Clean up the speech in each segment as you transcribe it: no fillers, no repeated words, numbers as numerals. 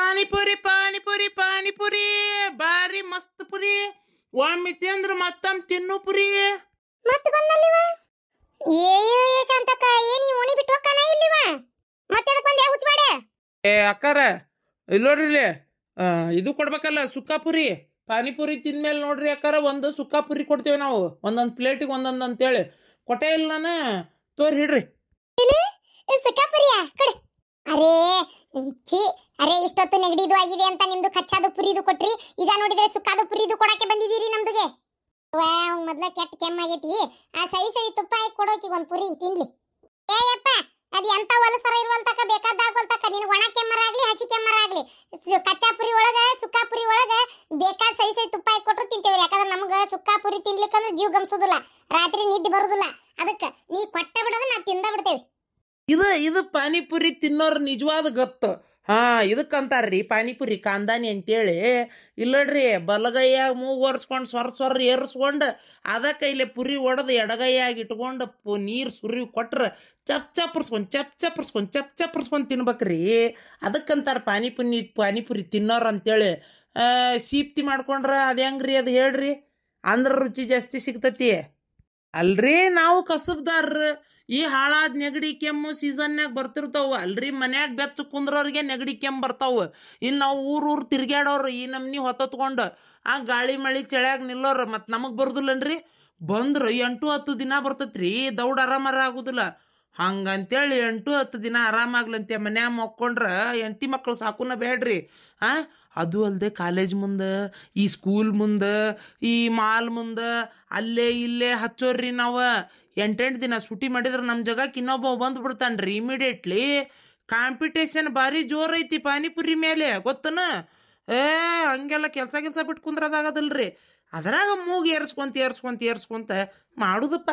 ಪಾನಿಪುರಿ ಪಾನಿಪುರಿ ಪಾನಿಪುರಿ ಬಾರಿ ಮಸ್ತ್ ಪುರಿ ಒಮ್ಮೆ ತಿಂದ್ರ ಮತ್ತೊಮ್ಮೆ ತಿನ್ನು ಪುರಿ ಮತ್ತೆ ಬಂದಲ್ಲಿವ ಏ ಶಾಂತಕ್ಕ ಏನಿ ಓಣಿ ಬಿಟ್ಟು ಹೋಗ್ತಾನ ಇಲ್ಲಿವ ಮತ್ತೆ ಅದಕ್ಕೆ ಬಂದು ಹುಚ್ಚ ಮಾಡೆ ಅಕ್ಕಾರ ಇಲ್ಲಿ ನೋಡ್ರಿ ಇಲ್ಲಿ ಇದು ಕೊಡ್ಬೇಕಲ್ಲ ಸುಕ್ಕಾಪುರಿ ಪಾನಿಪುರಿ ತಿಂದ್ಮೇಲೆ ನೋಡ್ರಿ ಅಕ್ಕಾರ ಒಂದು ಸುಕ್ಕಾಪುರಿ ಕೊಡ್ತೇವೆ ನಾವು ಒಂದೊಂದು ಪ್ಲೇಟಿಗೆ ಒಂದೊಂದು ಅಂತೇಳಿ ಕೊಟ್ಟೆ ಇಲ್ಲ ನಾನು ತೋರಿ ಹಿಡ್ರಿ ಸುಕ್ಕಾಪುರಿಯಾ ಕೊಡಿ ಅರೇ ಛೀ ಅರೇ ಇಷ್ಟೊತ್ತು ನೆಗಡಿದು ಆಗಿದೆ ಅಂತ ನಿಮ್ದು ಕಚ್ಚಾದು ಪುರಿದು ಕೊಟ್ರಿ ಈಗ ನೋಡಿದ್ರೆ ಸುಕ್ಕಾದು ಪುರಿದು ಕೊಡಕ್ಕೆ ಬಂದಿದ್ದೀರಿ ನಮ್ದುಗೆ ಮೊದ್ಲ ಕೆಟ್ಟ ಕೆಮ್ಮಾಗೈತಿ ಆ ಸವಿ ಸವಿ ತುಪ್ಪ ಹಾಕಿ ಕೊಡೋಕಿ ಒಂದ್ ಪುರಿ ತಿನ್ಲಿ ಏಯಪ್ಪ ಅದ್ ಎಂತ ಹೊಲಸರ ಇರುವಂತಕ ಬೇಕಾದಾಗೋಲ್ತಕ ನಿನಗೆ ಒಣ ಕೆಮ್ಮರ ಆಗ್ಲಿ ಹಸಿ ಕೆಮ್ಮರ ಆಗ್ಲಿ ಕಚ್ಚಾ ಪುರಿ ಒಳಗ ಸುಕ್ಕಾ ಪುರಿ ಒಳಗ ಬೇಕಾದ ಸವಿ ಸವಿ ತುಪ್ಪ ಹಾಕಿ ಕೊಟ್ರು ತಿಂತೇವ್ರಿ ಯಾಕಂದ್ರೆ ನಮ್ಗ ಸುಕ್ಕಾ ಪುರಿ ತಿನ್ಲಿಕ್ಕಂದ್ರೆ ಜೀವ ಗಮ್ಸೋದಿಲ್ಲ ರಾತ್ರಿ ನಿದ್ದೆ ಬರುದಿಲ್ಲ ಅದಕ್ಕೆ ನೀ ಕೊಟ್ಟ ಬಿಡೋದು ನಾ ತಿಂದ ಬಿಡ್ತೇವೆ ಇದು ಪಾನಿಪುರಿ ತಿನ್ನೋರ್ ನಿಜವಾದ ಗತ್ತು ಹಾ ಇದಕ್ಕಂತಾರ್ರಿ ಪಾನಿಪುರಿ ಕಾಂದಾನಿ ಅಂತೇಳಿ ಇಲ್ಲಡ್ರಿ ಬಲಗೈಯಾಗ ಮೂಗು ಒರೆಸ್ಕೊಂಡು ಸ್ವರ ಏರ್ಸ್ಕೊಂಡು ಅದ ಕೈಲೆ ಪುರಿ ಒಡೆದು ಎಡಗೈಯಾಗಿ ಇಟ್ಕೊಂಡು ನೀರು ಸುರಿ ಕೊಟ್ರೆ ಚಪ್ಪರ್ಸ್ಕೊಂಡು ತಿನ್ಬೇಕ್ರಿ ಅದಕ್ಕಂತಾರ ಪಾನಿಪುರಿ ತಿನ್ನೋರು ಅಂತೇಳಿ ಸೀಪ್ತಿ ಮಾಡ್ಕೊಂಡ್ರೆ ಅದು ಹೆಂಗ್ರಿ ಅದು ಹೇಳ್ರಿ ಅಂದ್ರೆ ರುಚಿ ಜಾಸ್ತಿ ಸಿಗ್ತತಿ ಅಲ್ರಿ ನಾವು ಕಸಬ್ದಾರ್ರ ಈ ಹಾಳಾದ ನೆಗಡಿ ಕೆಮ್ಮು ಸೀಸನ್ಯಾಗ ಬರ್ತಿರ್ತಾವ ಅಲ್ರಿ ಮನ್ಯಾಗ ಬೆಚ್ಚ ಕುಂದ್ರವ್ರಿಗೆ ನೆಗಡಿ ಕೆಮ್ಮು ಬರ್ತಾವ ಇನ್ನು ನಾವು ಊರು ತಿರ್ಗ್ಯಾಡೋರು ಈ ನಮ್ನಿ ಹೊತ್ತತ್ಕೊಂಡು ಆ ಗಾಳಿ ಮಳಿ ಚಳ್ಯಾಗ ನಿಲ್ಲೋರು ಮತ್ತು ನಮಗೆ ಬರುದಿಲ್ಲನ್ರಿ ಬಂದ್ರೆ 8-10 ದಿನ ಬರ್ತೈತ್ರಿ ದೌಡ್ ಆರಾಮರ ಆಗುದಿಲ್ಲ ಹಂಗಂತೇಳಿ 8-10 ದಿನ ಆರಾಮಾಗ್ಲಂತೆ ಮನ್ಯಾಗ ಮಕ್ಕೊಂಡ್ರೆ ಹೆಂಡತಿ ಮಕ್ಕಳು ಸಾಕುನ ಬೇಡ್ರಿ ಅದು ಅಲ್ಲದೆ ಕಾಲೇಜ್ ಮುಂದೆ ಈ ಸ್ಕೂಲ್ ಮುಂದೆ ಈ ಮಾಲ್ ಮುಂದೆ ಅಲ್ಲೇ ಇಲ್ಲೇ ಹಚ್ಚೋರ್ರಿ ನಾವು 8 ದಿನ ಸೂಟಿ ಮಾಡಿದ್ರೆ ನಮ್ಮ ಜಾಗಕ್ಕೆ ಇನ್ನೊಬ್ಬ ಬಂದು ರೀ ಇಮಿಡಿಯೇಟ್ಲಿ ಕಾಂಪಿಟೇಷನ್ ಭಾರಿ ಜೋರ್ ಐತಿ ಪಾನಿಪುರಿ ಮೇಲೆ ಗೊತ್ತನ ಹಂಗೆಲ್ಲ ಕೆಲಸ ಬಿಟ್ಟು ಕುಂದ್ರದಾಗದಲ್ರಿ ಅದ್ರಾಗ ಮೂಗು ಏರ್ಸ್ಕೊಂತ ಮಾಡುದಪ್ಪ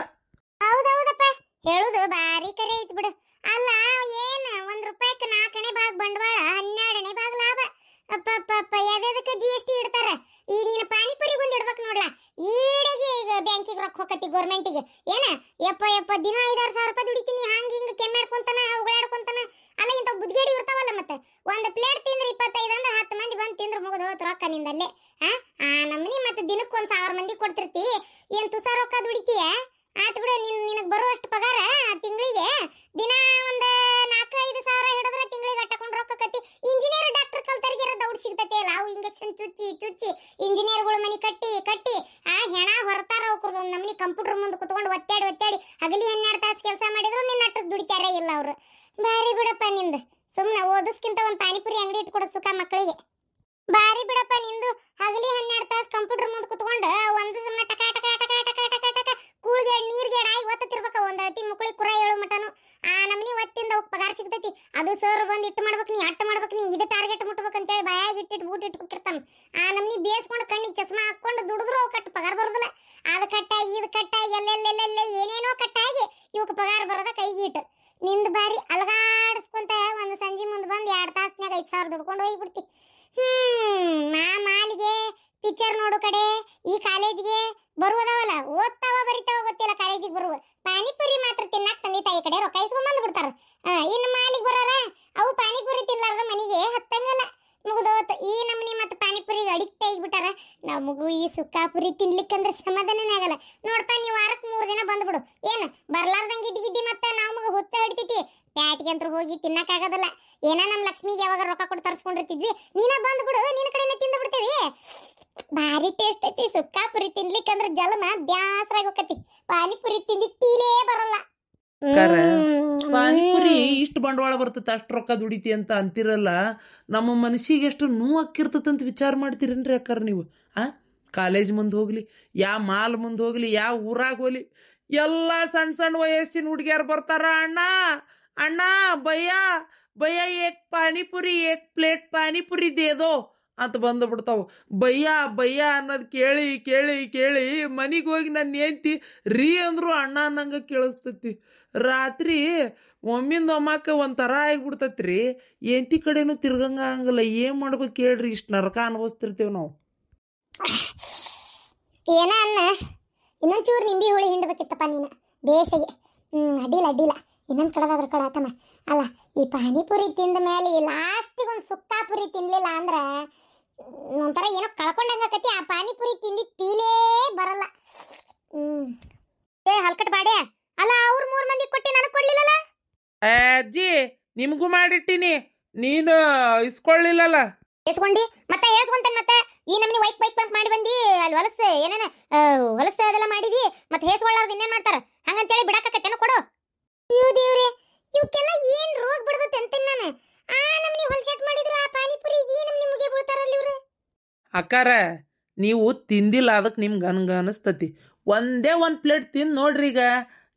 ಹೌದೌದಪ್ಪ ಹೇಳುದು ಬಾರಿ ಕರೆ ಐತಿ ಬಿಡು ಅಲ್ಲ ಏನ್ ₹1 4ನೇ ಭಾಗ ಬಂಡವಾಳ 12ನೇ ಭಾಗ ಲಾಭ ಅಪ್ಪ ಯಾವ್ದಕ್ಕೆ GST ಇಡ್ತಾರ ಈ ನೀನು ಪಾನಿಪುರಿಗೊಂದು ಇಡ್ಬೇಕು ನೋಡ್ಲಾ ಈಡೆಗೆ ಈಗ ಬ್ಯಾಂಕಿಗೆ ರೊಕ್ಕ ಹೋಗತಿ ಗೌರ್ಮೆಂಟಿಗೆ ಏನ ಯಪ್ಪ ದಿನ 5-6 ಸಾವಿರ ರೂಪಾಯಿ ದುಡಿತೀನಿ ಹಂಗ ಹಿಂಗ ಕೆಮ್ಮಾಡ್ಕೊಂತಾನ ಉಗಳಾಡ್ಕೊಂತಾನ ಅಲ್ಲ ಇಂಥ ಬುದ್ಧಿಗೇಡಿ ಇರ್ತಾವಲ್ಲ ಮತ್ತೆ ಒಂದು ಪ್ಲೇಟ್ ತಿಂದ್ರೆ 25 ಅಂದ್ರೆ 10 ಮಂದಿ ಬಂದು ತಿಂದ್ರೆ ಮುಗಿದು ಹೋತು ರೊಕ್ಕ ನಿಂದಲ್ಲೇ ಆ ನಮ್ಮನಿ ಮತ್ತೆ ದಿನಕ್ಕೆ 1,000 ಮಂದಿ ಕೊಡ್ತಿರ್ತಿ ಏನ್ ತುಸ ರೊಕ್ಕ ದುಡಿತೀಯ ಆತ್ ಬಿಡು ನಿನಗೆ ಬರುವಷ್ಟು ಪಗಾರ ತಿಂಗಳಿಗೆ ದಿನ ಒಂದು 4-5 ಸಾವಿರ ಹಿಡಿದ್ರೆ ತಿಂಗಳಿಗೆ ಅಟ್ಟಕೊಂಡು ರೊಕ್ಕ ಕತ್ತಿ ಇಂಜಿನಿಯರ್ ಡಾಕ್ಟರ್ ಕಲ್ತರ್ಗೆ ದೌಡ್ ಸಿಗ್ತತೆ ಅಲ್ಲ ಅವು ಇಂಜೆಕ್ಷನ್ ಚುಚ್ಚಿ ಇಂಜಿನಿಯರ್ಗಳು ಮನಿ ಕಟ್ಟಿ ಆ ಹೆಣ ಹೊರತಾರ ಹೋಗ್ರದು ಒಂದು ನಮ್ಮನಿ ಕಂಪ್ಯೂಟರ್ ಮುಂದೆ ಕುತ್ಕೊಂಡು ಒತ್ತಾಡಿ ಹಗಲಿ 12 ತಾಸು ಕೆಲಸ ಮಾಡಿದ್ರು ನಿನ್ನ ಅಟ್ಟಸ್ ದುಡಿತಾರ ಇಲ್ಲ ಅವ್ರು ಬಾರಿ ಬಿಡಪ್ಪ ನಿಂದು ಸುಮ್ಮನೆ ಓದಿಸ್ಕಿಂತ ಒಂದು ಪಾನಿಪುರಿ ಅಂಗಡಿ ಇಟ್ಕೊಡೋದು ಸುಖ ಮಕ್ಕಳಿಗೆ ಬಾರಿ ಬಿಡಪ್ಪ ನಿಂದು ಹಗಲಿ 12 ತಾಸು ಕಂಪ್ಯೂಟರ್ ಮುಂದೆ ಕುತ್ಕೊಂಡು ಒಂದು ಸುಮ್ಮನೆ ಟಕ ಕೂಳಿಗೆ ನೀರ್ಗೆ ಆಗಿ ಒತ್ತಿರ್ಬೇಕ ಒಂದ್ ಅಳತಿ ಮುಕ್ಕಳಿ ಕುರ ಹೇಳೋ ಮಟನು ಆ ನಮ್ನಿ ಒತ್ತಿಂದ ಪಗಾರ ಸಿಗ್ತೈತಿ ಅದು ಸರ್ ಬಂದು ಇಟ್ಟು ಮಾಡ್ಬೇಕು ನೀ ಅಟ್ಟ ಮಾಡ್ಬೇಕು ನೀ ಇದು ಟಾರ್ಗೆಟ್ ಮುಟ್ಬೇಕಂತೇಳಿ ಬಾಯಾಗಿ ಇಟ್ಟಿಟ್ಟು ಬೂಟ್ ಇಟ್ಬಿಟ್ಟಿರ್ತಾನ ಆ ನಮ್ನಿ ಬೇಸ್ಕೊಂಡು ಕಣ್ಣಿಗೆ ಚಸ್ಮಾ ಹಾಕೊಂಡು ದುಡಿದ್ರು ಕಟ್ಟು ಪಗಾರ ಬರೋದಿಲ್ಲ ಅದು ಕಟ್ಟಾಗಿ ಇದು ಕಟ್ಟಾಗಿ ಎಲ್ಲೆಲ್ಲೆಲ್ಲೆಲ್ಲ ಏನೇನೋ ಕಟ್ಟಾಗಿ ಇವಕ್ಕೆ ಪಗಾರ ಬರೋದ ಕೈಗೆ ಇಟ್ಟು ನಿಂದು ಬಾರಿ ಅಲಗಾಡಿಸ್ಕೊಂತ ಒಂದು ಸಂಜೆ ಮುಂದೆ ಬಂದು 2 ತಾಸ್ನಾಗ 5,000 ದುಡ್ಕೊಂಡು ಹೋಗ್ಬಿಡ್ತಿ ನಾ ಮಾಲಿಗೆ ಪಿಕ್ಚರ್ ನೋಡು ಕಡೆ ಈ ಕಾಲೇಜ್ಗೆ ಬರುವುದವಲ್ಲ ಓದ್ತಾವ ಬರಿತಾವ ಗೊತ್ತಿಲ್ಲ ಕಾಲೇಜಿಗೆ ಬರುವ ಪಾನಿಪುರಿ ಮಾತ್ರ ತಿನ್ನಕ್ ತಂದೆ ತಾಯಿ ಕಡೆ ರೊಕ್ಕ ಇಸ್ಕೊಂಡ್ ಬಂದು ಬಿಡ್ತಾರ ಇನ್ನು ಮಾಲಿಗೆ ಬರೋರ ಅವು ಪಾನಿಪುರಿ ತಿನ್ಲಾರ್ದ ಮನೆಗೆ ಹತ್ತಂಗಲ್ಲ ಮುಗಿದೋತ್ ಈ ನಮ್ನಿ ಮತ್ತೆ ಪಾನಿಪುರಿಗೆ ಅಡಿಕ್ಟ್ ಆಗಿಬಿಟ್ಟಾರ ನಮಗೂ ಈ ಸುಕ್ಕಾಪುರಿ ತಿನ್ಲಿಕ್ಕಂದ್ರೆ ಸಮಾಧಾನನೇ ಆಗಲ್ಲ ನೋಡಪ್ಪ ನೀವು ವಾರಕ್ಕೆ 3 ದಿನ ಬಂದ್ಬಿಡು ಏನು ಬರ್ಲಾರ್ದಂಗೆ ಇದ್ದಿದ್ದಿ ಮತ್ತೆ ನಮಗೆ ಹುಚ್ಚ ಹಿಡಿತೈತಿ ಪ್ಯಾಟಿಗೆ ಅಂತ ಹೋಗಿ ತಿನ್ನಕ್ಕಾಗೋದಿಲ್ಲ ಏನ ನಮ್ಮ ಲಕ್ಷ್ಮಿಗೆ ಯಾವಾಗ ರೊಕ್ಕ ಕೊಟ್ಟು ತರಿಸ್ಕೊಂಡಿರ್ತಿದ್ವಿ ನೀನ ಬಂದ್ಬಿಡು ನಿನ್ನ ಕಡೆನೇ ತಿಂದು ಬಿಡ್ತೇವಿ ಭಾರಿ ಟೇಸ್ಟ್ ಐತಿ ಸುಕ್ಕಾಪುರಿ ತಿನ್ಲಿಕ್ಕಂದ್ರೆ ಜಲಮ ಬ್ಯಾಸರಾಗಿ ಹೋಗತಿ ಪಾನಿಪುರಿ ತಿಂದಿ ಪೀಲೇ ಬರಲ್ಲ ಪಾನಿಪುರಿ ಇಷ್ಟು ಬಂಡವಾಳ ಬರ್ತೈತೆ ಅಷ್ಟು ರೊಕ್ಕ ದುಡಿತಿ ಅಂತ ಅಂತಿರಲ್ಲ ನಮ್ಮ ಮನಸ್ಸಿಗೆ ಎಷ್ಟು ನೋವು ಆಕ್ಕಿರ್ತದಂತ ವಿಚಾರ ಮಾಡ್ತೀರೇನ್ರಿ ಅಕ್ಕಾರ ನೀವು ಕಾಲೇಜ್ ಮುಂದೆ ಹೋಗ್ಲಿ ಯಾ ಮಾಲ್ ಮುಂದೆ ಹೋಗ್ಲಿ ಯಾವ ಊರಾಗ ಹೋಗ್ಲಿ ಎಲ್ಲ ಸಣ್ಣ ವಯಸ್ಸಿನ ಹುಡುಗಿಯರು ಬರ್ತಾರ ಅಣ್ಣ ಭಯ್ಯ ಏಕ್ ಪಾನಿಪುರಿ ಏಕ್ ಪ್ಲೇಟ್ ಪಾನಿಪುರಿ ದೇದೋ ಅಂತ ಬಂದುಬಿಡ್ತಾವು ಭಯ್ಯ ಅನ್ನೋದು ಕೇಳಿ ಮನೆಗೆ ಹೋಗಿ ನನ್ನ ಹೆಂಡ್ತಿ ರೀ ಅಂದ್ರು ಅಣ್ಣ ಅನ್ನಂಗೆ ಕೇಳಿಸ್ತೈತಿ ರಾತ್ರಿ ಒಮ್ಮಿಂದೊಮ್ಮಕ್ಕೆ ಒಂಥರ ಆಗಿಬಿಡ್ತೈತಿ ರೀ ಹೆಂಡ್ತಿ ಕಡೆನೂ ತಿರ್ಗಂಗಿಲ್ಲ ಏನು ಮಾಡ್ಬೇಕು ಹೇಳ್ರಿ ಇಷ್ಟು ನರಕ ಅನುಭವಿಸ್ತಿರ್ತೀವಿ ನಾವು ಏನ ಅನ್ನ ಇನ್ನೊಂಚೂರು ನಿಂಬೆ ಹುಳಿ ಹಿಂಡ್ಬೇಕಿತ್ತಪ್ಪ ನೀನು ಬೇಸಿಗೆ ಅಡ್ಡಿಲ್ಲ ಇನ್ನೊಂದು ಕಡದಾದ್ರ ಕಡ ಆತಮ್ಮ ಅಲ್ಲ ಈ ಪಾನಿಪುರಿ ತಿಂದ ಮೇಲೆ ಲಾಸ್ಟಿಗೆ ಒಂದು ಸುಕ್ಕಾಪುರಿ ಪಾನಿಪುರಿ ತಿನ್ಲಿಲ್ಲ ಅಂದ್ರ ಒಂಥರ ಏನೋ ಕಳ್ಕೊಂಡಂಗ ಆಕತಿ. ಆ ಪಾನಿಪುರಿ ತಿಂದಿ ಪೀಲೇ ಬರಲ್ಲ. ಏ ಹಲ್ಕಟ್ ಬಾಡೆ, ಅಲ್ಲ ಅವ್ರ 3 ಮಂದಿ ಕೊಟ್ಟಿ ನನಗೆ ಕೊಡ್ಲಿಲ್ಲಲ್ಲ? ಅಜ್ಜಿ ನಿಮ್ಗೂ ಮಾಡಿಟ್ಟಿನಿ, ನೀನು ಇಸ್ಕೊಳ್ಳಿಲ್ಲಲ್ಲ. ಎಸ್ಕೊಂಡಿ ಮತ್ತೆ ಹೇಸ್ಕೊಂತೇನೆ. ಮತ್ತೆ ಈ ನಮ್ನಿ ವೈಕ್ ವೈಕ್ ಬಂಕ್ ಮಾಡಿ ಬಂದಿ ಅಲ್ಲಿ ಹೊಲಸೆ ಏನೇನ ಹೊಲಸೆ ಅದೆಲ್ಲ ಮಾಡಿದಿ. ಮತ್ತೆ ಹೇಸ್ಕೊಳ್ಳಾರ್ದು ಇನ್ನೇನ್ ಮಾಡ್ತಾರ? ಹಂಗಂತೇಳಿ ಬಿಡಾಕತ್ತೇನ ಕೊಡು. ಅಯ್ಯೋ ದೇವ್ರೆ, ಇವಕ್ಕೆಲ್ಲ ಏನ್ ರೋಗ ಬಿಡದತ್ತೆ ಅಂತೀನಿ ನಾನು. ಆ ನಮ್ನಿ ಹೊಲಸೆಟ್ ಮಾಡಿದ್ರು ಆ ಪಾನಿಪುರಿಗೆ ಈ ನಮ್ನಿ ಮುಗಿ ಬೀಳ್ತಾರಲ್ಲ ಇವ್ರು. ಅಕ್ಕಾರ ನೀವು ತಿಂದಿಲ್ಲ, ಅದಕ್ಕೆ ನಿಮ್ಗೆ ಅನಿಸ್ತತಿ. ಒಂದೇ ಒಂದು ಪ್ಲೇಟ್ ತಿಂದು ನೋಡ್ರಿ, ಈಗ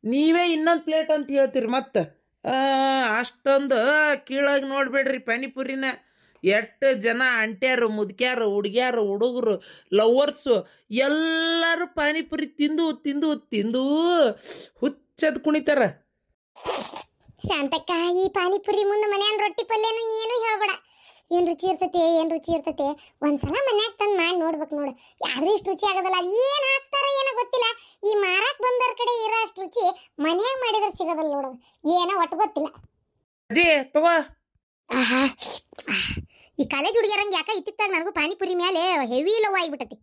ನೀವೇ ಇನ್ನೊಂದು ಪ್ಲೇಟ್ ಅಂತ ಹೇಳ್ತೀರಿ. ಮತ್ತೆ ಅಷ್ಟೊಂದು ಕೀಳಾಗಿ ನೋಡ್ಬೇಡ್ರಿ ಪಾನಿಪುರಿನ. ಎಷ್ಟು ಜನ ಅಂಟ್ಯಾರು, ಮುದುಕ್ಯಾರು, ಹುಡುಗ್ಯಾರು, ಹುಡುಗರು, ಲವರ್ಸು ಎಲ್ಲರೂ ಪಾನಿಪುರಿ ತಿಂದು ತಿಂದು ತಿಂದು ಹುಚ್ಚದ್ ಕುಣಿತಾರ. ಶಾಂತಕ್ಕ, ಈ ಪಾನಿಪುರಿ ಮುಂದೆ ಮನ್ಯಾನ ರೊಟ್ಟಿ ಪಲ್ಯನು ಏನು ಹೇಳ್ಬೇಡ. ಏನ್ ರುಚಿ ಇರ್ತತೆ, ಏನ್ ರುಚಿ ಇರ್ತತೆ. ಒಂದ್ಸಲ ಮನ್ಯಾಗ ತಂದು ಮಾಡಿ ನೋಡ್ಬೇಕು ನೋಡು. ಯಾರು ಇಷ್ಟು ರುಚಿ ಆಗೋದಲ್ಲ. ಏನ್ ಹಾಕ್ತಾರ ಏನೋ ಗೊತ್ತಿಲ್ಲ. ಈ ಮಾರಾಕ್ ಬಂದವ್ರ ಕಡೆ ಇರೋ ಅಷ್ಟು ರುಚಿ ಮನ್ಯಾಗ ಮಾಡಿದ್ರೆ ಸಿಗೋದಲ್ಲ ನೋಡೋದು. ಏನೋ ಒಟ್ಟು ಗೊತ್ತಿಲ್ಲ. ಅಜ್ಜಿ ತಗೋ. ಆಹಾ, ಈ ಕಾಲೇಜ್ ಹುಡುಗಿಯರಂಗೆ ಯಾಕ ಇತ್ತಿತ್ತಾಗ ನನಗೂ ಪಾನಿಪುರಿ ಮೇಲೆ ಹೆವಿ ಲವ್ ಆಗಿಬಿಟ್ಟತಿ.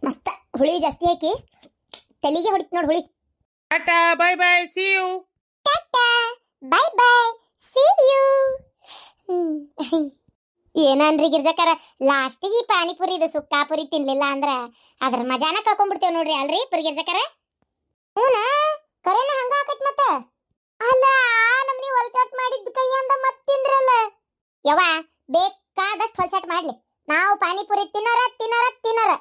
ಮಸ್ತ ಹುಳಿ ಜಾಸ್ತಿ ಹಾಕಿ ತಲೆಗೆ ಹೊಡಿತು ನೋಡಿ ಹುಳಿ. Tata, bye bye, see you. Tata, bye bye, see you. ಏನನ್ರಿ ಗಿರ್ಜಕರ, ಲಾಸ್ಟಿಗೆ ಈ ಪಾನಿಪುರಿ ಇದು ಸುಕ್ಕಾಪುರಿ ತಿನ್ಲಿಲ್ಲ ಅಂದ್ರ ಅದ್ರ ಮಜಾನ ಕಳ್ಕೊಂಡ್ಬಿಡ್ತೇವ್ ನೋಡ್ರಿ. ಅಲ್ರಿ ಗಿರ್ಜಕರ? ಹೂನ ಕರೆನ ಹಂಗ ಆಕತ್. ಮತ್ತ ಅಲ್ಲ ನಮ್ನಿ ಹೊಲ್ಸಾಟ್ ಮಾಡಿದ್ ಕೈಯಿಂದ ಮತ್ ತಿಂದ್ರಲ್ಲ. ಯವ್ವ ಬೇಕಾದಷ್ಟು ಹೊಲ್ಸಾಟ್ ಮಾಡ್ಲಿ, ನಾವು ಪಾನಿಪುರಿ ತಿನ್ನೋರ.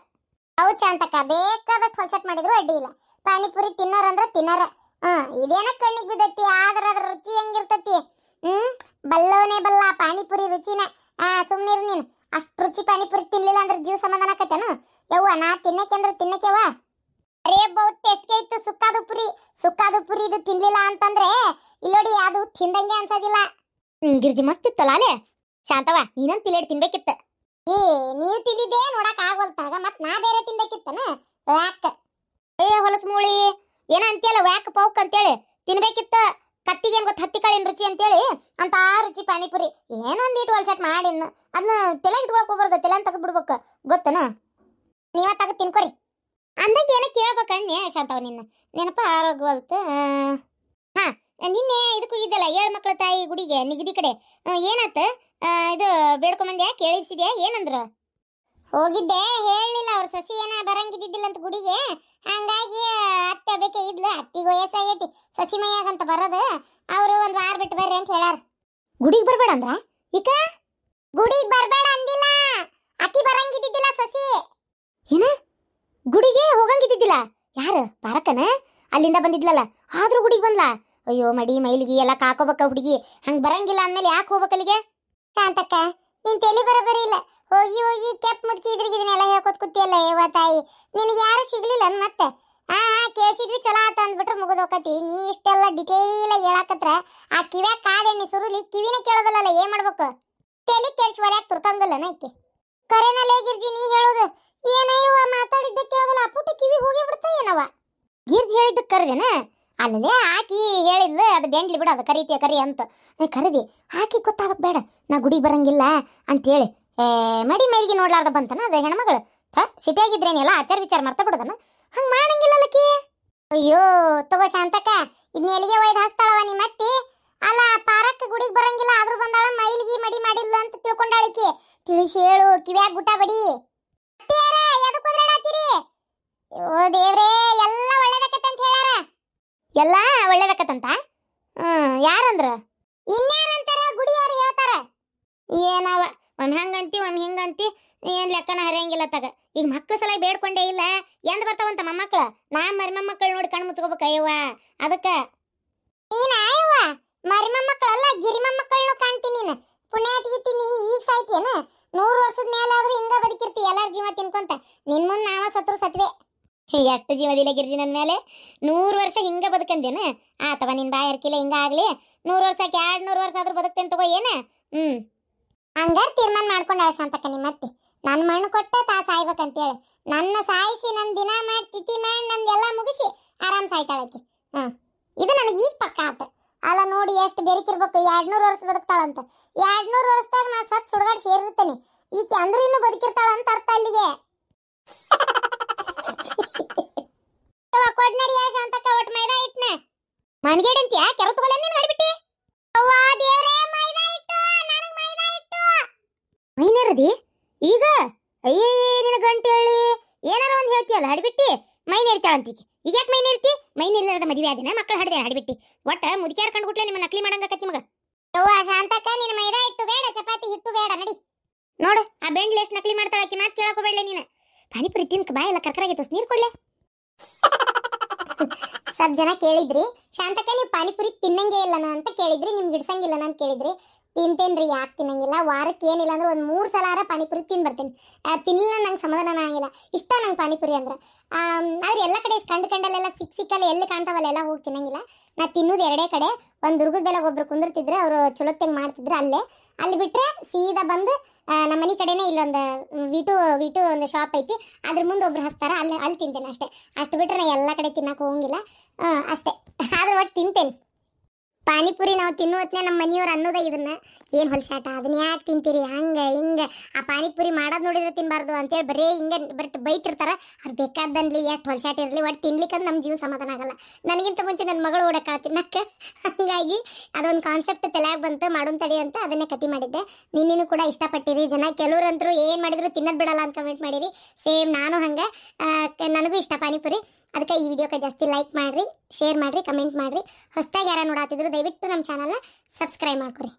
ಹೌದ್ ಶಾಂತಕ್ಕ, ಬೇಕಾದಷ್ಟು ಹೊಲ್ಸಾಟ್ ಮಾಡಿದ್ರು ಅಡ್ಡಿ ಇಲ್ಲ. ಪಾನಿಪುರಿ ತಿನ್ನೋರಂದ್ರ ತಿನ್ನೋರ. ಇದೇನ ಕಣ್ಣಿಗೆ ಬಿದ್ದತಿ, ಆದ್ರ ಅದ್ರ ರುಚಿ ಹೆಂಗಿರ್ತತಿ. ಬಲ್ಲವನೇ ಬಲ್ಲ ಪಾನಿಪುರಿ ರುಚಿನ. ಸುಮ್ನಿರು ನೀನು. ಅಷ್ಟು ರುಚಿ ಪಾನಿಪುರಿ ತಿನ್ಲಿಲ್ಲ ಅಂದ್ರೆ ಜೀವ ಸಮಾಧಾನ ಆಕತ್ತೇನು? ಯವ್ವ ನಾ ತಿನ್ನಕ್ಕೆ ಅಂದ್ರೆ ತಿನ್ನಕ್ಕೆವ್ವ. ಅರೇ ಬಹುತ್ ಟೇಸ್ಟ್ಗೆ ಇತ್ತು ಸುಕ್ಕಾದು ಪುರಿ ಇದು ತಿನ್ಲಿಲ್ಲ ಅಂತಂದ್ರೆ ಇಲ್ಲೋಡಿ ಅದು ತಿಂದಂಗೆ ಅನ್ಸೋದಿಲ್ಲ. ಗಿರ್ಜಿ ಮಸ್ತ್ ಇತ್ತಲ್ಲ ಅಲ್ಲೇ. ಶಾಂತವ ನೀನೊಂದು ಪ್ಲೇಟ್ ತಿನ್ಬೇಕಿತ್ತ. ಏ ನೀವು ತಿಂದಿದ್ದೇ ನೋಡಕ್ ಆಗೋಲ್ತಾಗ ಮತ್ ನಾ ಬೇರೆ ತಿನ್ಬೇಕಿತ್ತನ? ವ್ಯಾಕ್ ಏ ಹೊಲಸ್ ಮೂಳಿ ಏನ ಅಂತೀಯಲ್ಲ, ವ್ಯಾಕ್ ಪೌಕ್ ಅಂತೇಳಿ ತಿನ್ಬೇಕಿತ್ತ. ಕತ್ತಿಗೆ ಏನ್ ಗೊತ್ತ ಹತ್ತಿ ಕಾಳಿನ ರುಚಿ ಅಂತೇಳಿ ಅಂತ ರುಚಿ ಪಾನಿಪುರಿ. ಏನೊಂದಿಟ್ಟು ಹೊಲ್ಸಟ್ ಮಾಡಿನ್ನು ಅದನ್ನ ತಲೆಗೆ ಇಟ್ಕೊಳಕ್ ಹೋಗ್ಬಾರ್ದು, ತಲೆ ತೆಗೆದು ಬಿಡ್ಬೇಕು ಗೊತ್ತನ. ನೀವ ತೆಗೆದು ತಿನ್ಕೋರಿ ಅಂದಾಗ ಏನೋ ಕೇಳ್ಬೇಕನ್ನೇ ಶಾಂತವ. ನಿನ್ನ ನೆನಪ ಆರೋಗ್ಯವಲ್ತ. ಹಾ ನಿನ್ನೆ ಇದಕ್ಕೆ ಹೋಗಿದ್ದಲ್ಲ 7 ಮಕ್ಕಳ ತಾಯಿ ಗುಡಿಗೆ ನಿಗದಿ ಕಡೆ. ಏನಾತ ಇದು ಬೇಡ್ಕೊಂಬಂದ್ಯಾ, ಕೇಳಿಸಿದ್ಯಾ? ಏನಂದ್ರ? ಹೋಗಿದ್ದೆ, ಹೇಳಲಿಲ್ಲ. ಅವ್ರ ಸೊಸಿ ಏನ ಬರಂಗಿದ್ದಿದ್ದಿಲ್ಲ ಅಂತ ಗುಡಿಗೆ. ಹಂಗಾಗಿ ಅತ್ತೆ ಬೇಕೆ ಇದ್ಲು. ಅತ್ತಿಗೆ ವಯಸ್ಸಾಗೈತಿ, ಸಸಿ ಮೈಯಾಗಂತ ಬರೋದು. ಅವರು 1 ವಾರ ಬಿಟ್ಟು ಬರ್ರಿ ಅಂತ ಹೇಳಾರ. ಗುಡಿಗೆ ಬರ್ಬೇಡ ಅಂದ್ರ? ಈಕ ಗುಡಿಗೆ ಬರ್ಬೇಡ ಅಂದಿಲ್ಲ, ಅಕ್ಕಿ ಬರಂಗಿದ್ದಿದ್ದಿಲ್ಲ ಸೊಸಿ. ಏನ ಗುಡಿಗೆ ಹೋಗಂಗಿದ್ದಿದ್ದಿಲ್ಲ? ಯಾರು ಪಾರಕನ ಅಲ್ಲಿಂದ ಬಂದಿದ್ಲಲ್ಲ, ಆದ್ರೂ ಗುಡಿಗೆ ಬಂದ್ಲಾ? ಅಯ್ಯೋ ಮಡಿ ಮೈಲಿಗೆ ಎಲ್ಲ ಕಾಕೋಬೇಕ ಹುಡುಗಿ. ಹಂಗ ಬರಂಗಿಲ್ಲ ಅಂದ್ಮೇಲೆ ಯಾಕೆ ಹೋಗ್ಬೇಕಲ್ಲಿಗೆ? ಶಾಂತಕ್ಕ ನಿನ್ ತಲೆ ಬರಬರಿ ಇಲ್ಲ. ಹೋಗಿ ಹೋಗಿ ಕೆಪ್ ಮುದ್ಕಿ ಇದ್ರಿಗಿದನ್ನೆಲ್ಲ ಹೇಳ್ಕೊತ್ ಕೂತಿಯಲ್ಲ ಯವ್ವ ತಾಯಿ. ನಿನಗೆ ಯಾರು ಸಿಗ್ಲಿಲ್ಲ ಮತ್ತೆ? ಕೇಳಿಸಿದ್ವಿ ಚಲೋ ಆತ ಅಂದ್ಬಿಟ್ರೆ ಮುಗಿದು ಹೋಗತಿ. ನೀ ಇಷ್ಟೆಲ್ಲ ಡಿಟೇಲ್ ಆಗಿ ಹೇಳಾಕತ್ರ ಆ ಕಿವ್ಯಾಗ ಕಾದೆಣ್ಣೆ ಸುರುಲಿ ಕಿವಿನೇ ಕೇಳೋದಲ್ಲ. ಏನ್ ಮಾಡ್ಬೇಕು? ತಲೆ ಕೆಡ್ಸಿ ಒಲ್ಯಾಕ ತುರ್ಕಂಗಲ್ಲ ನೈಕಿ. ಕರೆನಲ್ಲೇ ಗಿರ್ಜಿ ನೀ ಹೇಳೋದು ಏನಯ್ಯವ ಮಾತಾಡಿದ್ದೆ ಕೇಳೋದಲ್ಲ. ಅಪ್ಪುಟ್ಟಿ ಕಿವಿ ಹೋಗಿ ಬಿಡ್ತಾ ಏನವ? ಗಿರ್ಜಿ ಹೇಳಿದ್ದಕ್ಕೆ ಕರೆದೇನ? ಅಲ್ಲೇ ಆಕಿ ಹೇಳಿದ್ಲು ಅದು ಬೆಂಡ್ಲಿ ಬಿಡು, ಅದು ಕರೀತೀಯ ಕರಿ ಅಂತ ಕರೆದಿ. ಆಕಿ ಗೊತ್ತಾಗಕ್ ಬೇಡ ನಾ ಗುಡಿಗೆ ಬರಂಗಿಲ್ಲ ಅಂತೇಳಿ ಮಡಿ ಮೈಲಿಗೆ ನೋಡ್ಲಾರ್ದ ಬಂತನ ಅದು ಹೆಣ್ಮಗಳು. ಸಿಟಿಯಾಗಿದ್ರೇನೆಲ್ಲ ಆಚಾರ ವಿಚಾರ ಮರ್ತ ಬಿಡೋದನ. ಹಂಗೆ ಮಾಡಂಗಿಲ್ಲಲ್ಲಕಿ. ಅಯ್ಯೋ ತಗೋ ಶಾಂತಕ್ಕ, ಇದನ್ನ ಎಲ್ಲಿಗೆ ಒಯ್ದು ಹಸ್ತಾಳವ ನಿಮ್ಮ ಅತ್ತಿ. ಅಲ್ಲ ಪಾರಕ್ಕ ಗುಡಿಗೆ ಬರಂಗಿಲ್ಲ ಆದ್ರೂ ಬಂದಾಳ, ಮೈಲಿಗೆ ಮಡಿ ಮಾಡಿದ್ಲು ಅಂತ ತಿಳ್ಕೊಂಡಾಳಿಕಿ. ತಿಳಿಸಿ ಹೇಳು, ಕಿವ್ಯಾಗ ಗುಟ್ಟ ಬಡಿ. ಎದಕ್ಕೆ ಒದ್ರಾಡತ್ತೀರಿ? ಓ ದೇವ್ರೇ, ಎಲ್ಲ ಒಳ್ಳೇದಕ್ಕತ್ತ ಅಂತ ಹೇಳಾರ. ಎಲ್ಲ ಒಳ್ಳೇದಕ್ಕತ್ತಂತ ಯಾರಂದ್ರ? ಇನ್ಯಾರಂತಾರ? ಗುಡಿಯವ್ರು ಹೇಳ್ತಾರ. ಏನವ ಒಮ್ಮೆ ಹಂಗಂತಿ ಒಮ್ಮೆ ಹಿಂಗಂತಿ, ಏನ್ ಲೆಕ್ಕನ ಹರಿಯಂಗಿಲ್ಲ ತಗ. ಈಗ ಮಕ್ಳ ಸಲ ಬೇಡ್ಕೊಂಡೇ ಇಲ್ಲ, ಎಂದ್ ಬರ್ತಾವಂತ ಮೊಮ್ಮಕ್ಳು. ನಾ ಮರಿಮಕ್ಕಳು ನೋಡಿ ಕಣ್ಣು ಮುಚ್ಕೋಬೇಕು ಅಯ್ಯವ್ವ. ಅದಕ್ಕ ನೀನ ಅಯ್ಯವ್ವ ಮರಿಮಕ್ಕಳಲ್ಲ ಗಿರಿಮಕ್ಕಳನ್ನು ಕಾಣ್ತೀನಿ. ನೀನು ಪುಣ್ಯಾತಿಗಿತ್ತೀನಿ, ಈಗ ಸಾಯ್ತಿಯೇನ? 100 ವರ್ಷದ ಮೇಲಾದ್ರೂ ಹಿಂಗ ಬದುಕಿರ್ತಿ ಎಲ್ಲಾರ ಜೀವ ತಿನ್ಕೊಂತ. ನಿನ್ ಮುಂದೆ ನಾವ ಸತ್ರು ಸತ್ವೆ. ಎಷ್ಟು ಜೀವದಿಲ್ಲ ಗಿರ್ಜಿ ನನ್ನ ಮೇಲೆ. 100 ವರ್ಷ ಹಿಂಗ ಬದುಕಂದೇನ? ಆತವ ನಿನ್ ಬಾಯ ಹರ್ಕಿಲ್ಲ ಹಿಂಗ ಆಗ್ಲಿ. 100 ವರ್ಷಕ್ಕೆ 200 ವರ್ಷ ಆದ್ರೂ ಬದುಕ್ತೇನೆ ತಗೋ. ಏನ ಹಂಗಾರ ತೀರ್ಮಾನ ಮಾಡ್ಕೊಂಡ ಶಾಂತಕ್ಕ ನಿಮ್ಮತ್ತಿ. ನನ್ನ ಮಣ್ಣು ಕೊಟ್ಟ ತಾ ಸಾಯ್ಬೇಕಂತೇಳಿ ನನ್ನ ಸಾಯಿಸಿ ನನ್ನ ದಿನ ಮಾಡಿ ತಿಥಿ ಮಾಡಿ ನಂದೆಲ್ಲ ಮುಗಿಸಿ ಆರಾಮ್ ಸಾಯ್ತಾಳಕಿ. ಇದು ನನಗೆ ಈಗ ಪಕ್ಕ ಆತ. ಅಲ್ಲ ನೋಡಿ ಎಷ್ಟು ಬೆರಿಕಿರ್ಬೇಕು, 200 ವರ್ಷ ಬದುಕ್ತಾಳಂತ. 200 ವರ್ಷದಾಗ ನಾ ಸತ್ ಸುಡ್ಗಾಡ್ ಸೇರಿರ್ತೇನೆ. ಈಕೆ ಅಂದ್ರೂ ಇನ್ನೂ ಬದುಕಿರ್ತಾಳ ಅಂತ ಅರ್ಥ ಅಲ್ಲಿಗೆ. ಕೊಡ್ನಡಿಯ ಶಾಂತಕ್ಕ ಒಟ್ಟು ಮೈದಾ ಹಿಟ್ನ ಮನ್ಗೇಡ್ ಅಂತೀಯ ಕೆರು ತಗೊಲ್ಲ ನೀನು ಮಾಡಿಬಿಟ್ಟಿ. ಅವ್ವಾ ದೇವ್ರೇ, ಮೈದಾ ಹಿಟ್ಟು, ನನಗೆ ಮೈದಾ ಹಿಟ್ಟು. ಮೈನೇರದಿ ಈಗ ಅಯ್ಯೇ ನಿನ್ನ ಗಂಟೆ ಹೇಳಿ ಏನಾರ ಒಂದು ಹೇಳ್ತೀಯಲ್ಲ ಹಡಿಬಿಟ್ಟಿ. ಮೈನೇರ್ತಾಳಂತೀಕೆ ಈಗ ಯಾಕೆ ಮೈನೇರ್ತಿ? ಮೈನೇರ್ಲಾರದ ಮದುವೆ ಆದಿನ ಮಕ್ಕಳು ಹಡ್ದೆ ಹಡಿಬಿಟ್ಟಿ. ಒಟ್ಟ ಮುದುಕ್ಯಾರ ಕಂಡ್ಬಿಟ್ಲೆ ನಿಮ್ಮ ನಕಲಿ ಮಾಡಂಗಕತ್ತಿ ಮಗ. ಯವ್ವ ಶಾಂತಕ್ಕ, ನಿನ್ನ ಮೈದಾ ಹಿಟ್ಟು ಬೇಡ, ಚಪಾತಿ ಹಿಟ್ಟು ಬೇಡ, ನಡಿ. ನೋಡು ಆ ಬೆಂಡ್ಲೆ ಎಷ್ಟು ನಕಲಿ ಮಾಡ್ತಾಳಕ್ಕಿ, ಮಾತು ಕೇಳಕೋಬೇಡ್ಲೆ ನೀನು. ಪಾನಿಪುರಿ ತಿನ್ಕ ಬಾಯ್ ಎಲ್ಲ ಕರ್ಕರಾಗೈತು, ನೀರು ಕೊಡ್ಲೆ. ಸ್ವಲ್ಪ ಜನ ಕೇಳಿದ್ರಿ, ಶಾಂತಕ್ಕ ನೀವು ಪಾನಿಪುರಿ ತಿನ್ನಂಗೆ ಇಲ್ಲನ ಅಂತ ಕೇಳಿದ್ರಿ, ನಿಮ್ಗೆ ಹಿಡ್ಸಂಗಿಲ್ಲನ ಅಂತ ಕೇಳಿದ್ರಿ. ತಿಂತೇನ್ರಿ, ಯಾಕೆ ತಿನ್ನಂಗಿಲ್ಲ, ವಾರಕ್ಕೆ ಏನಿಲ್ಲ ಅಂದ್ರೆ ಒಂದು 3 ಸಲ ಪಾನಿಪುರಿ ತಿಂದು ಬರ್ತೀನಿ. ತಿನ್ನಲಿಲ್ಲ ನಂಗೆ ಸಮಾಧಾನ ಆಗಿಲ್ಲ, ಇಷ್ಟ ನಂಗೆ ಪಾನಿಪುರಿ ಅಂದ್ರೆ. ಆದ್ರೆ ಎಲ್ಲ ಕಡೆ ಕಂಡಲ್ಲೆಲ್ಲ ಸಿಕ್ಕಲ್ಲಿ ಎಲ್ಲಿ ಕಾಣ್ತಾವಲ್ಲ ಎಲ್ಲ ಹೋಗಿ ತಿನ್ನಂಗಿಲ್ಲ. ನಾ ತಿನ್ನೋದು 2 ಕಡೆ. ಒಂದು ದುರ್ಗದ ಬೆಳಗ್ಗೆ ಒಬ್ರು ಕುಂದಿರ್ತಿದ್ರೆ, ಅವರು ಚುಲೊತ್ತಂಗೆ ಮಾಡ್ತಿದ್ರು ಅಲ್ಲಿ ಬಿಟ್ರೆ ಸೀದಾ ಬಂದು ನಮ್ಮ ಮನೆ ಕಡೆನೇ ಇಲ್ಲೊಂದು ವಿಟು ಒಂದು ಶಾಪ್ ಐತಿ, ಅದ್ರ ಮುಂದೆ ಒಬ್ರು ಹಚ್ತಾರ, ಅಲ್ಲಿ ತಿಂತೇನೆ ಅಷ್ಟೇ. ಅಷ್ಟು ಬಿಟ್ರೆ ನಾ ಎಲ್ಲ ಕಡೆ ತಿನ್ನಕ್ಕೆ ಹೋಗಂಗಿಲ್ಲ ಅಷ್ಟೇ. ಆದ್ರೆ ಒಟ್ಟು ತಿಂತೇನೆ ಪಾನಿಪುರಿ. ನಾವು ತಿನ್ನೋ ಹೊತ್ತಿನ ನಮ್ಮ ಮನೆಯವ್ರು ಅನ್ನೋದ ಇದನ್ನ, ಏನು ಹೊಲಸಾಟ, ಅದನ್ನ ಯಾಕೆ ತಿಂತೀರಿ, ಹಂಗೆ ಹಿಂಗೆ, ಆ ಪಾನಿಪುರಿ ಮಾಡೋದು ನೋಡಿದ್ರೆ ತಿನ್ನಬಾರ್ದು ಅಂತೇಳಿ ಬರೀ ಹಿಂಗೆ ಬೈತಿರ್ತಾರ. ಅವ್ರು ಬೇಕಾದಂದ್ಲಿ ಎಷ್ಟು ಹೊಲಸಾಟ ಇರಲಿ, ಒಟ್ಟು ತಿನ್ಲಿಕ್ಕಂದ್ರೆ ನಮ್ಮ ಜೀವ ಸಮಾಧಾನ ಆಗಲ್ಲ. ನನಗಿಂತ ಮುಂಚೆ ನನ್ನ ಮಗಳು ಓಡಕ್ಕೆ ತಿನ್ನಕ್ಕೆ. ಹಾಗಾಗಿ ಅದೊಂದು ಕಾನ್ಸೆಪ್ಟ್ ತಲೆಯಾಗ ಬಂತು, ಮಾಡೋನ್ ತಡಿ ಅಂತ ಅದನ್ನೇ ಕತಿ ಮಾಡಿದ್ದೆ. ನೀನು ಕೂಡ ಇಷ್ಟಪಟ್ಟಿರಿ ಜನ. ಕೆಲವ್ರಂತರೂ ಏನು ಮಾಡಿದ್ರು ತಿನ್ನೋದು ಬಿಡಲ್ಲ ಅಂತ ಕಮೆಂಟ್ ಮಾಡಿರಿ. ಸೇಮ್ ನಾನು ಹಂಗೆ, ನನಗೂ ಇಷ್ಟ ಪಾನಿಪುರಿ. ಅದಕ್ಕೆ ಈ ವಿಡಿಯೋಕ್ಕೆ ಜಾಸ್ತಿ ಲೈಕ್ ಮಾಡಿರಿ, ಶೇರ್ ಮಾಡಿರಿ, ಕಮೆಂಟ್ ಮಾಡಿರಿ. ಹೊಸದಾಗಿ ಯಾರು ನೋಡಾತಿದ್ರು ದಯವಿಟ್ಟು ನಮ್ಮ ಚಾನಲ್ನ ಸಬ್ಸ್ಕ್ರೈಬ್ ಮಾಡ್ಕೊರಿ.